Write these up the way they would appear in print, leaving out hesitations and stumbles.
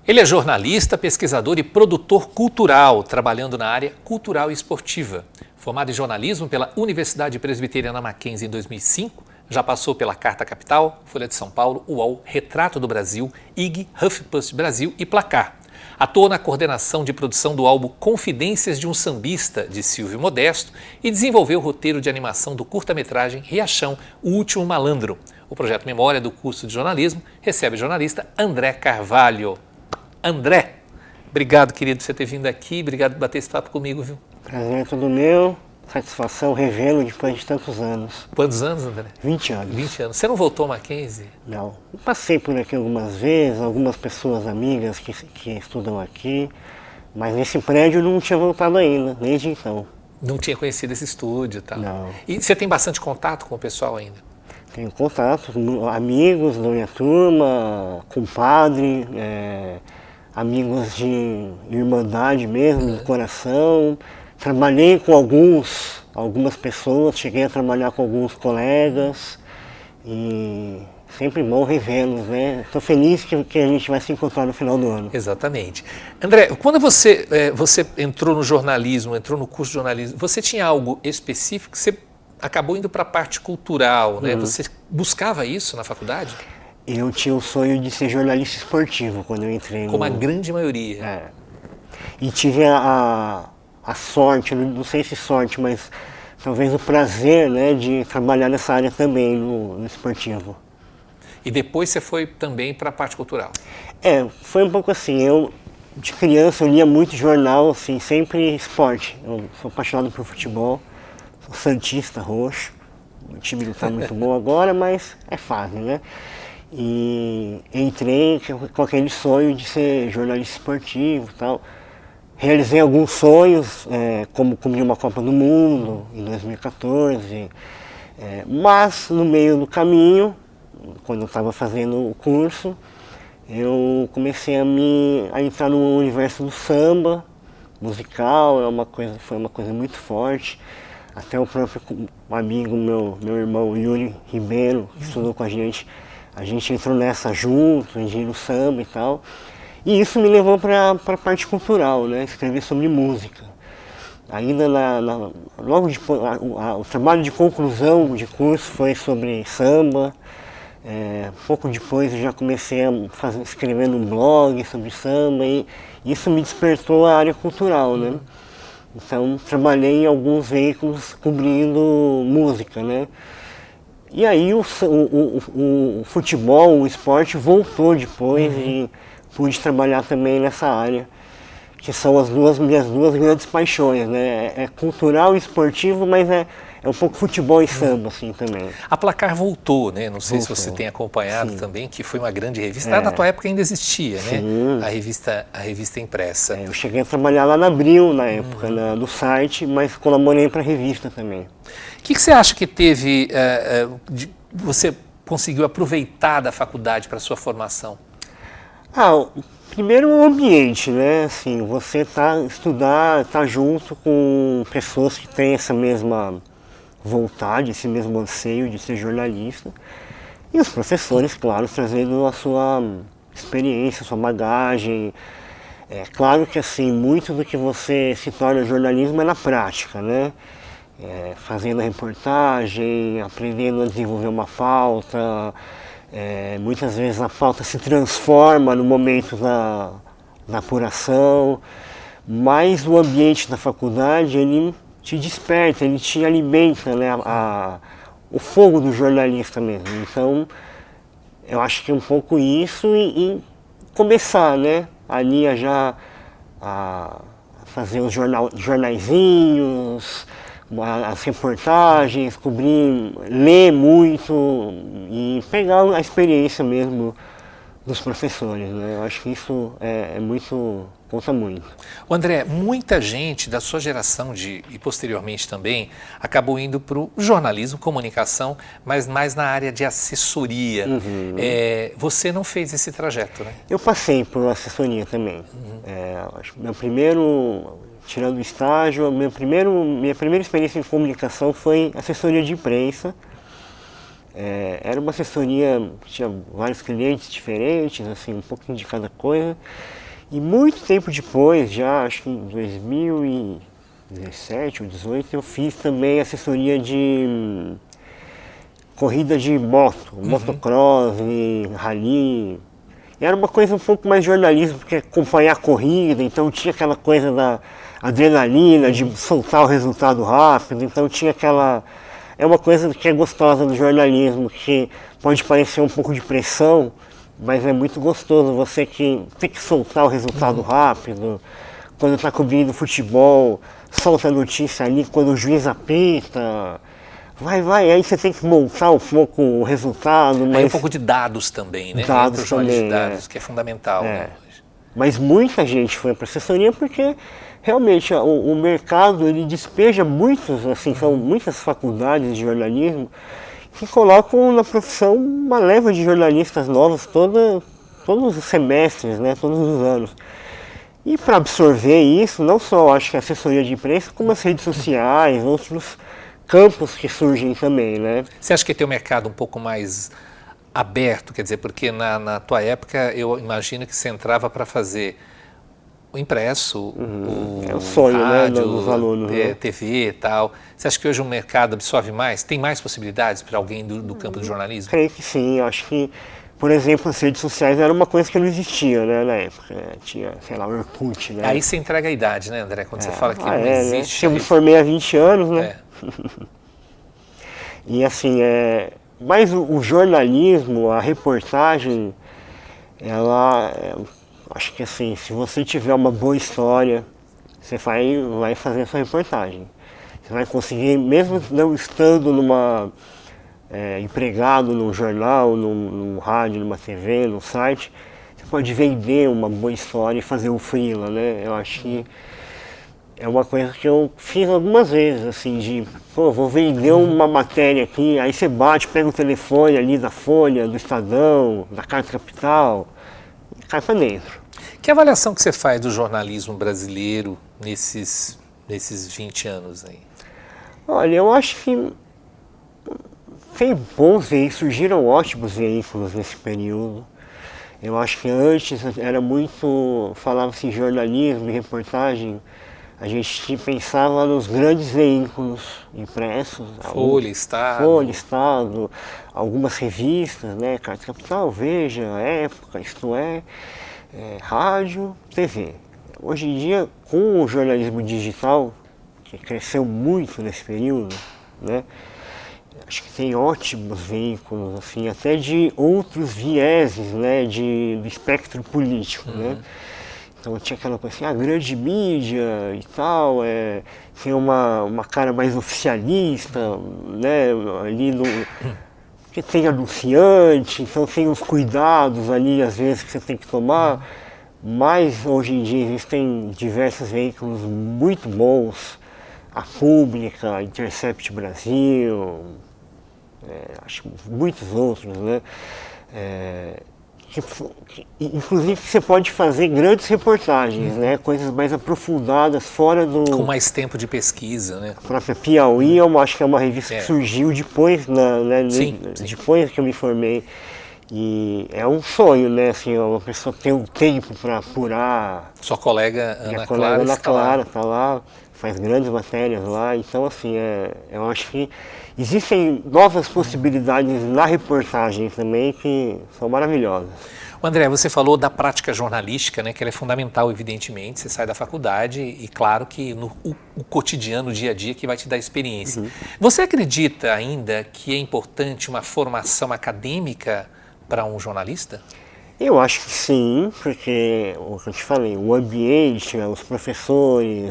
Ele é jornalista, pesquisador e produtor cultural, trabalhando na área cultural e esportiva. Formado em jornalismo pela Universidade Presbiteriana Mackenzie em 2005, já passou pela Carta Capital, Folha de São Paulo, UOL, Retrato do Brasil, IG, HuffPost Brasil e Placar. Atuou na coordenação de produção do álbum Confidências de um Sambista, de Silvio Modesto, e desenvolveu o roteiro de animação do curta-metragem Riachão, O Último Malandro. O projeto Memória do curso de jornalismo recebe o jornalista André Carvalho. André, obrigado, querido, por você ter vindo aqui, obrigado por bater esse papo comigo, viu? Prazer é todo meu, satisfação revê-lo depois de tantos anos. Quantos anos, André? 20 anos. 20 anos. Você não voltou a Mackenzie? Não. Passei por aqui algumas vezes, algumas pessoas amigas que estudam aqui, mas nesse prédio eu não tinha voltado ainda, desde então. Não tinha conhecido esse estúdio e tal? Não. E você tem bastante contato com o pessoal ainda? Tenho contato com amigos da minha turma, compadre, amigos de irmandade mesmo, de coração. Trabalhei com algumas pessoas, cheguei a trabalhar com alguns colegas e sempre bom revê-los, né? Estou feliz que a gente vai se encontrar no final do ano. Exatamente. André, quando você entrou no jornalismo, entrou no curso de jornalismo, você tinha algo específico? Você acabou indo para a parte cultural, né? Você buscava isso na faculdade? Eu tinha o sonho de ser jornalista esportivo quando eu entrei. Como a grande maioria. É. E tive a sorte, não sei se sorte, mas talvez o prazer, né, de trabalhar nessa área também, no esportivo. E depois você foi também para a parte cultural? Foi um pouco assim, de criança eu lia muito jornal, assim, sempre esporte. Eu sou apaixonado por futebol, sou santista roxo, o time não está muito bom agora, mas é fácil, né? E entrei com aquele sonho de ser jornalista esportivo e tal. Realizei alguns sonhos, como cobrir uma Copa do Mundo em 2014, mas no meio do caminho, quando eu estava fazendo o curso, eu comecei a entrar no universo do samba musical, foi uma coisa muito forte. Até o próprio amigo, meu irmão Yuri Ribeiro, que estudou com a gente entrou nessa junto, em no samba e tal. E isso me levou para a parte cultural, né? Escrever sobre música. Ainda logo depois, o trabalho de conclusão de curso foi sobre samba. Pouco depois eu já comecei a escrever um blog sobre samba e isso me despertou a área cultural, né? Então trabalhei em alguns veículos cobrindo música, né? E aí o futebol, o esporte voltou depois e pude trabalhar também nessa área, que são minhas duas grandes paixões, né? É cultural e esportivo, mas é um pouco futebol e samba, assim, também. A Placar voltou, né? Não sei se você tem acompanhado também, que foi uma grande revista. Na tua época ainda existia, né? A revista impressa. Eu cheguei a trabalhar lá na Abril, na época, no site, mas colaborei para a revista também. O que você acha que teve, você conseguiu aproveitar da faculdade para a sua formação? Primeiro o ambiente, né? Assim, você estudar, junto com pessoas que têm essa mesma vontade, esse mesmo anseio de ser jornalista. E os professores, claro, trazendo a sua experiência, a sua bagagem. É claro que assim, muito do que você se torna jornalismo é na prática, né? Fazendo a reportagem, aprendendo a desenvolver uma pauta. Muitas vezes a pauta se transforma no momento da apuração, mas o ambiente da faculdade ele te desperta, ele te alimenta, né, o fogo do jornalista mesmo. Então eu acho que é um pouco isso e começar, né, ali a fazer os jornaizinhos, as reportagens, ler muito e pegar a experiência mesmo dos professores, né? Eu acho que isso conta muito. O André, muita gente da sua geração e posteriormente também acabou indo para o jornalismo, comunicação, mas mais na área de assessoria. Você não fez esse trajeto, né? Eu passei por assessoria também. Acho que tirando o estágio, minha primeira experiência em comunicação foi assessoria de imprensa. Era uma assessoria que tinha vários clientes diferentes, assim, um pouquinho de cada coisa. E muito tempo depois, já acho que em 2017 ou 2018, eu fiz também assessoria de corrida de moto, motocross, rally. Era uma coisa um pouco mais jornalismo, porque acompanhar a corrida, então tinha aquela coisa da adrenalina, de soltar o resultado rápido, então tinha aquela... É uma coisa que é gostosa do jornalismo, que pode parecer um pouco de pressão, mas é muito gostoso você que tem que soltar o resultado rápido. Quando está cobrindo futebol, solta a notícia ali, quando o juiz apita, vai, aí você tem que montar um pouco o resultado. Mas Aí um pouco de dados também, né? Dados Entra o jornalismo de também, dados, que é fundamental. Né? Mas muita gente foi para a assessoria porque realmente o mercado ele despeja muitos, assim, são muitas faculdades de jornalismo que colocam na profissão uma leva de jornalistas novos todos os semestres, né, todos os anos. E para absorver isso, não só acho que a assessoria de imprensa, como as redes sociais, outros campos que surgem também, né? Você acha que tem um mercado um pouco mais aberto, quer dizer, porque na tua época eu imagino que você entrava para fazer o impresso, É o sonho, rádio, né, dos alunos, né? TV e tal. Você acha que hoje o mercado absorve mais? Tem mais possibilidades para alguém do campo do jornalismo? Creio que sim, acho que, por exemplo, as redes sociais era uma coisa que não existia, né, na época. Tinha, sei lá, o Orkut, né? Aí você entrega a idade, né, André? Quando você fala que não né? existe. Eu me formei há 20 anos, né? É. E assim, mas o jornalismo, a reportagem, acho que assim, se você tiver uma boa história, você vai fazer a sua reportagem. Você vai conseguir, mesmo não estando empregado num jornal, num rádio, numa TV, num site, você pode vender uma boa história e fazer o freela, né? Eu acho que é uma coisa que eu fiz algumas vezes, assim, vou vender uma matéria aqui, aí você bate, pega o telefone ali da Folha, do Estadão, da Carta Capital, e cai pra dentro. Que avaliação que você faz do jornalismo brasileiro nesses 20 anos aí? Olha, eu acho que tem bons veículos, surgiram ótimos veículos nesse período. Eu acho que antes era muito, falava-se em jornalismo e reportagem, a gente pensava nos grandes veículos impressos. Folha, Estado. Folha, Estado, algumas revistas, né? Carta Capital, Veja, Época, Isto é, rádio, TV. Hoje em dia, com o jornalismo digital, que cresceu muito nesse período, né? Acho que tem ótimos veículos, assim, até de outros vieses, né? Do espectro político, né? Então tinha aquela coisa assim, a grande mídia e tal, tem uma cara mais oficialista, né, ali que tem anunciante, então tem os cuidados ali às vezes que você tem que tomar, mas hoje em dia existem diversos veículos muito bons, a Pública, a Intercept Brasil, acho muitos outros, né? Inclusive você pode fazer grandes reportagens, né? Coisas mais aprofundadas, fora do... Com mais tempo de pesquisa, né? A própria Piauí, eu acho que é uma revista que surgiu depois, né? Sim. Depois que eu me formei. E é um sonho, né? Assim, uma pessoa ter um tempo para apurar. Sua colega Ana Clara Ana está lá. Clara está lá, faz grandes matérias lá. Então, assim, eu acho que existem novas possibilidades na reportagem também que são maravilhosas. André, você falou da prática jornalística, né, que ela é fundamental, evidentemente. Você sai da faculdade e, claro, que o cotidiano, o dia a dia, que vai te dar experiência. Você acredita ainda que é importante uma formação acadêmica para um jornalista? Eu acho que sim, porque, como eu te falei, o ambiente, os professores,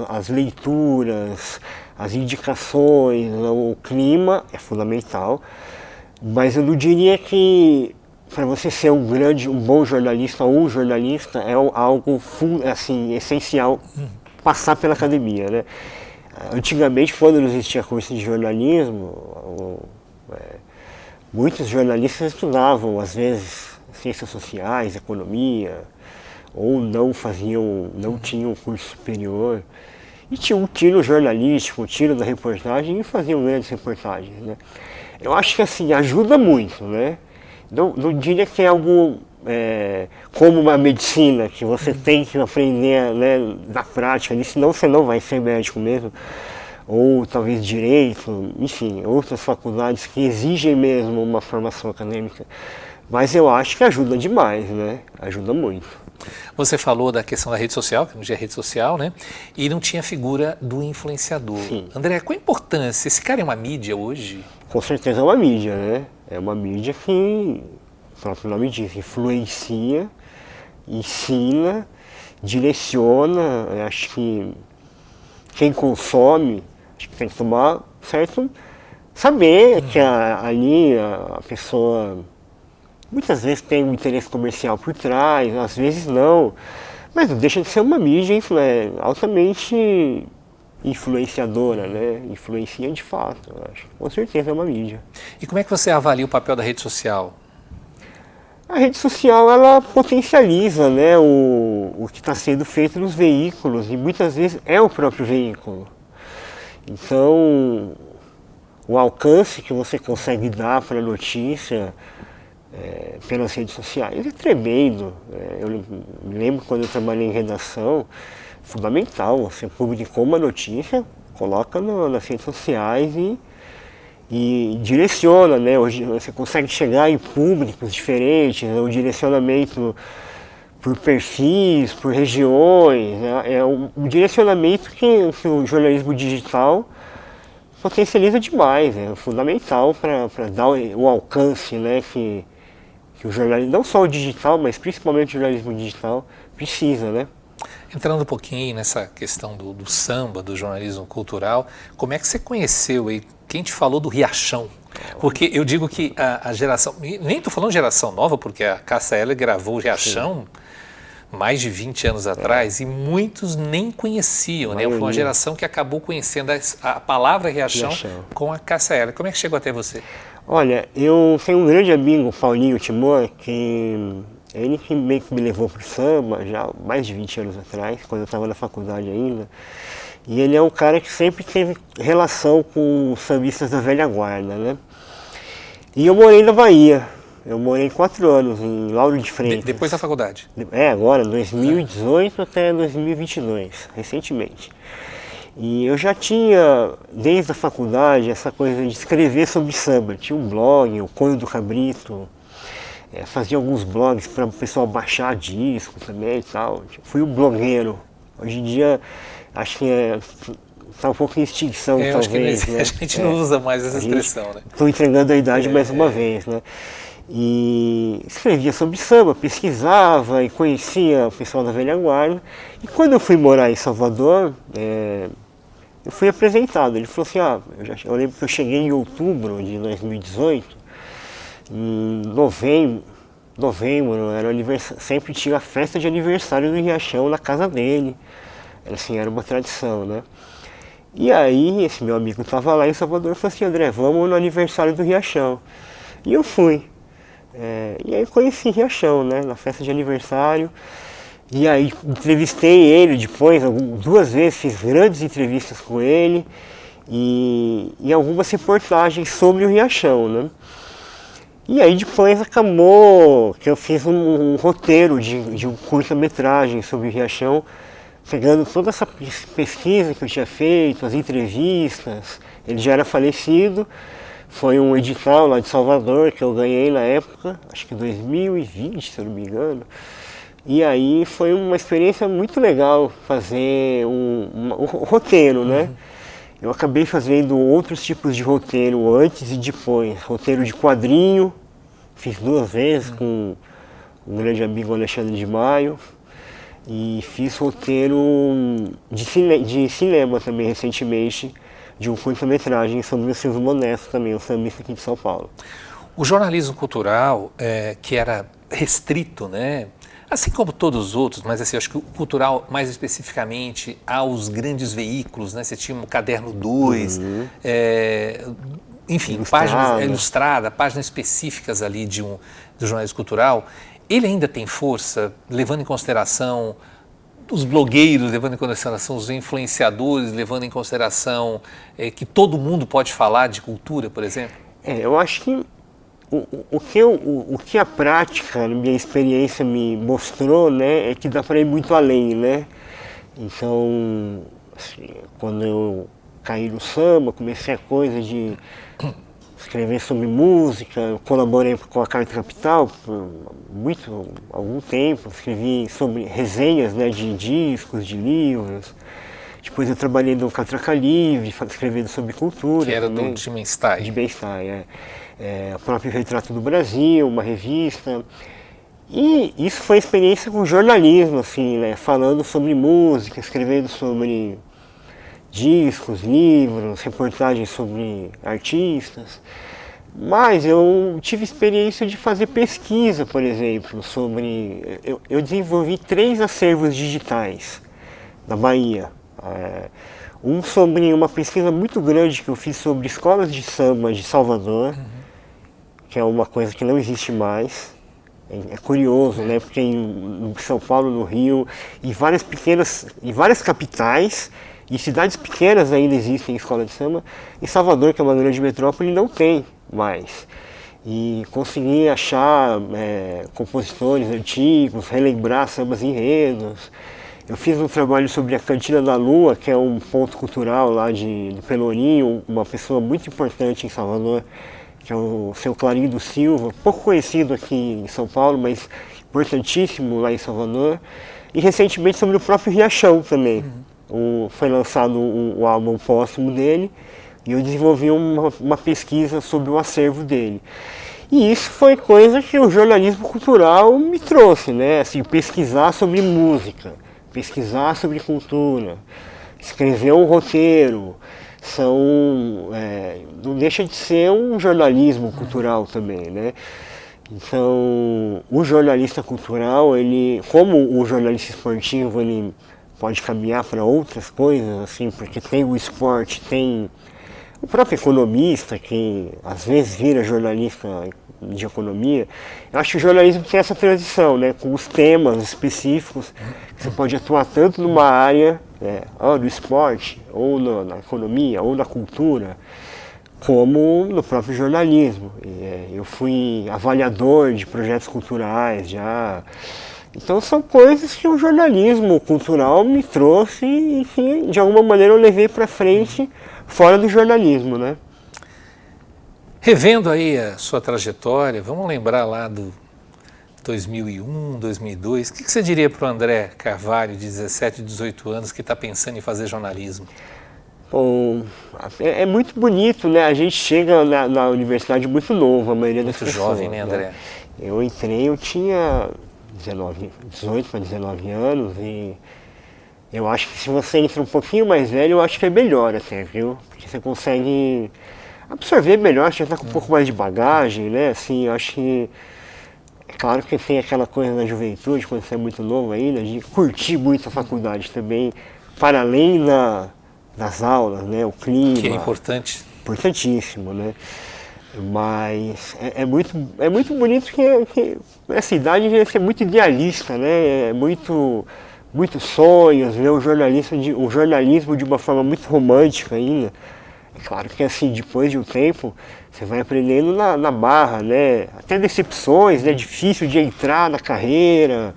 as leituras, as indicações, o clima é fundamental, mas eu não diria que para você ser um bom jornalista ou um jornalista é algo assim, essencial passar pela academia, né? Antigamente, quando não existia curso de jornalismo, muitos jornalistas estudavam, às vezes, ciências sociais, economia, ou não tinham curso superior. E tinha um tiro jornalístico, um tiro da reportagem e faziam grandes reportagens, né? Eu acho que assim, ajuda muito, né? Não diria que é algo como uma medicina, que você tem que aprender, né, na prática, senão você não vai ser médico mesmo, ou talvez direito, enfim, outras faculdades que exigem mesmo uma formação acadêmica. Mas eu acho que ajuda demais, né? Ajuda muito. Você falou da questão da rede social, que não tinha rede social, né? E não tinha a figura do influenciador. Sim. André, qual a importância? Esse cara é uma mídia hoje? Com certeza é uma mídia, né? É uma mídia que, o próprio nome diz, influencia, ensina, direciona. Eu acho que quem consome, acho que tem que tomar certo, saber que ali a pessoa muitas vezes tem um interesse comercial por trás, às vezes não, mas não deixa de ser uma mídia altamente influenciadora, né? Influencia de fato, eu acho. Com certeza é uma mídia. E como é que você avalia o papel da rede social? A rede social, ela potencializa, né, o que está sendo feito nos veículos, e muitas vezes é o próprio veículo. Então, o alcance que você consegue dar para a notícia pelas redes sociais é tremendo. Eu me lembro quando eu trabalhei em redação, fundamental, você publicou uma notícia, coloca nas redes sociais e direciona, né? Hoje você consegue chegar em públicos diferentes, né? O direcionamento por perfis, por regiões, né? É um direcionamento que o jornalismo digital potencializa demais, é fundamental para dar o alcance, né, que o jornalismo, não só o digital, mas principalmente o jornalismo digital, precisa, né? Entrando um pouquinho nessa questão do samba, do jornalismo cultural, como é que você conheceu aí? Quem te falou do Riachão? Porque eu digo que a geração, nem estou falando geração nova, porque a Cássia Eller gravou o Riachão mais de 20 anos atrás e muitos nem conheciam, né? Foi uma geração que acabou conhecendo a palavra Riachão com a Cássia Eller. Como é que chegou até você? Olha, eu tenho um grande amigo, Paulinho Timor, que ele que meio que me levou pro samba já mais de 20 anos atrás, quando eu estava na faculdade ainda. E ele é um cara que sempre teve relação com os sambistas da velha guarda, né? E eu morei na Bahia. Eu morei 4 anos em Lauro de Freitas. Depois da faculdade? Agora, 2018 até 2022, recentemente. E eu já tinha, desde a faculdade, essa coisa de escrever sobre samba. Tinha um blog, o Coio do Cabrito, fazia alguns blogs para o pessoal baixar disco também e tal. Fui um blogueiro. Hoje em dia, acho que está um pouco em extinção, talvez. Acho que a gente não usa mais essa expressão, né? Estou entregando a idade mais uma vez, né? E escrevia sobre samba, pesquisava e conhecia o pessoal da velha guarda. E quando eu fui morar em Salvador, eu fui apresentado. Ele falou assim, eu lembro que eu cheguei em outubro de 2018, em novembro era sempre tinha a festa de aniversário do Riachão na casa dele. Era uma tradição, né? E aí esse meu amigo estava lá em Salvador e falou assim, André, vamos no aniversário do Riachão. E eu fui. E aí conheci Riachão, né, na festa de aniversário. E aí entrevistei ele depois, 2 vezes, fiz grandes entrevistas com ele e algumas reportagens sobre o Riachão, né? E aí depois acabou que eu fiz um roteiro de um curta-metragem sobre o Riachão, pegando toda essa pesquisa que eu tinha feito, as entrevistas. Ele já era falecido, foi um edital lá de Salvador que eu ganhei na época, acho que 2020, se eu não me engano. E aí foi uma experiência muito legal fazer um roteiro, né? Eu acabei fazendo outros tipos de roteiro antes e depois. Roteiro de quadrinho, fiz 2 vezes com um grande amigo, Alexandre de Maio. E fiz roteiro de cinema também recentemente, de um curta-metragem sobre o Silvio Modesto também, um sambista aqui de São Paulo. O jornalismo cultural, que era restrito, né? Assim como todos os outros, mas assim, acho que o cultural, mais especificamente, aos grandes veículos, né? Você tinha o Caderno 2, enfim, páginas ilustradas, páginas específicas ali do jornalismo cultural. Ele ainda tem força, levando em consideração os blogueiros, levando em consideração os influenciadores, levando em consideração que todo mundo pode falar de cultura, por exemplo? Eu acho que o que a prática, a minha experiência me mostrou, né, é que dá para ir muito além, né? Então, assim, quando eu caí no samba, comecei a coisa de escrever sobre música, eu colaborei com a Carta Capital por algum tempo, escrevi sobre resenhas, né, de discos, de livros. Depois eu trabalhei no Catraca Livre, escrevendo sobre cultura. Que era também, do Dimenstein. De Bem-Estar, o próprio Retrato do Brasil, uma revista. E isso foi experiência com jornalismo, assim, né, falando sobre música, escrevendo sobre discos, livros, reportagens sobre artistas. Mas eu tive experiência de fazer pesquisa, por exemplo, sobre... Eu desenvolvi 3 acervos digitais na Bahia. Um sobre uma pesquisa muito grande que eu fiz sobre escolas de samba de Salvador, que é uma coisa que não existe mais. É curioso, né? Porque em São Paulo, no Rio, em várias capitais e cidades pequenas ainda existem escolas de samba. Em Salvador, que é uma grande metrópole, não tem mais. E consegui achar compositores antigos, relembrar sambas enredos. Eu fiz um trabalho sobre a Cantina da Lua, que é um ponto cultural lá do Pelourinho, uma pessoa muito importante em Salvador, que é o seu Clarindo Silva, pouco conhecido aqui em São Paulo, mas importantíssimo lá em Salvador. E recentemente sobre o próprio Riachão também. Foi lançado o álbum póstumo dele e eu desenvolvi uma pesquisa sobre o acervo dele. E isso foi coisa que o jornalismo cultural me trouxe, né? Assim, pesquisar sobre música, pesquisar sobre cultura, escrever um roteiro, não deixa de ser um jornalismo cultural também, né? Então, o jornalista cultural, ele, como o jornalista esportivo, ele pode caminhar para outras coisas, assim, porque tem o esporte, tem o próprio economista, que às vezes vira jornalista de economia. Eu acho que o jornalismo tem essa transição, né, com os temas específicos, que você pode atuar tanto numa área do esporte, ou na economia, ou na cultura, como no próprio jornalismo. Eu fui avaliador de projetos culturais já. Então são coisas que o jornalismo cultural me trouxe e que de alguma maneira eu levei para frente fora do jornalismo, né? Revendo aí a sua trajetória, vamos lembrar lá do 2001, 2002. O que você diria para o André Carvalho, de 17, 18 anos, que está pensando em fazer jornalismo? Bom, é muito bonito, né? A gente chega na universidade muito novo, a maioria das pessoas. Muito jovem, né, André? Eu tinha 18 para 19 anos e eu acho que se você entra um pouquinho mais velho, eu acho que é melhor até, viu? Porque você consegue absorver melhor, você já está com um pouco mais de bagagem, né? Assim, eu acho que... É claro que tem aquela coisa na juventude, quando você é muito novo ainda, de curtir muito a faculdade também, para além das aulas, né? O clima. Que é importante. Importantíssimo, né? Mas é muito bonito que essa idade deve ser muito idealista, né? É muito sonhos, ver o jornalismo de uma forma muito romântica ainda. É claro que assim, depois de um tempo, você vai aprendendo na marra, né? Até decepções, né? Difícil de entrar na carreira.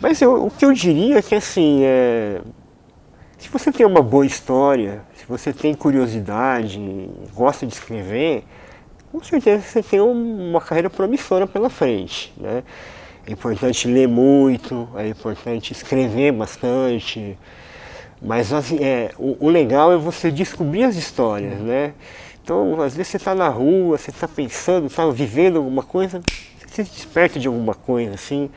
Mas o que eu diria é que assim, se você tem uma boa história, se você tem curiosidade, gosta de escrever, com certeza você tem uma carreira promissora pela frente, né? É importante ler muito, é importante escrever bastante, mas o legal é você descobrir as histórias, né? Então, às vezes você está na rua, você está pensando, está vivendo alguma coisa, você se desperta de alguma coisa, assim,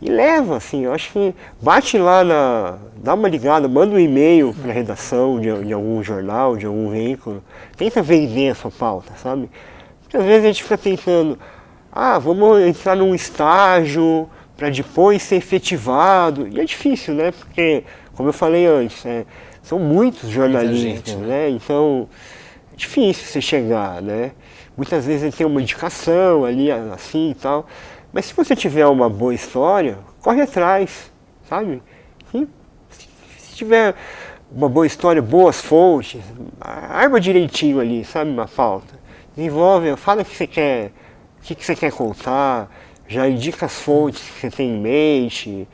e leva, assim, eu acho que bate lá, dá uma ligada, manda um e-mail para a redação de algum jornal, de algum veículo, tenta vender a sua pauta, sabe? Porque às vezes a gente fica tentando, vamos entrar num estágio para depois ser efetivado, e é difícil, né? Porque, como eu falei antes, são muitos jornalistas, né? Então, é difícil você chegar, né? Muitas vezes tem uma indicação ali, assim e tal, mas se você tiver uma boa história, corre atrás, sabe? E se tiver uma boa história, boas fontes, arma direitinho ali, sabe, uma pauta. desenvolve, fala o que você quer, o que você quer contar, já indica as fontes que você tem em mente,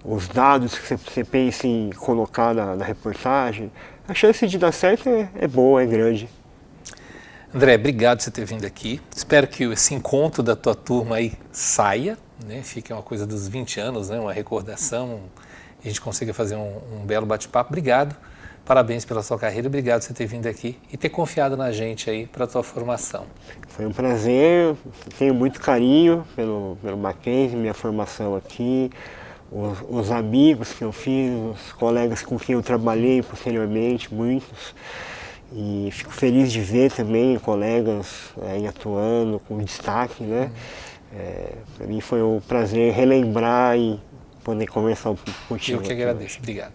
os dados que você pensa em colocar na reportagem. A chance de dar certo é boa, é grande. André, obrigado por você ter vindo aqui. Espero que esse encontro da tua turma aí saia, né? Fique uma coisa dos 20 anos, né? Uma recordação, e a gente consiga fazer um belo bate-papo. Obrigado, parabéns pela sua carreira, obrigado por você ter vindo aqui e ter confiado na gente aí para a tua formação. Foi um prazer, tenho muito carinho pelo Mackenzie, minha formação aqui, os amigos que eu fiz, os colegas com quem eu trabalhei posteriormente, muitos. E fico feliz de ver também colegas aí atuando com destaque, né? Para mim foi um prazer relembrar e poder conversar um pouco contigo. Eu que agradeço. Obrigado.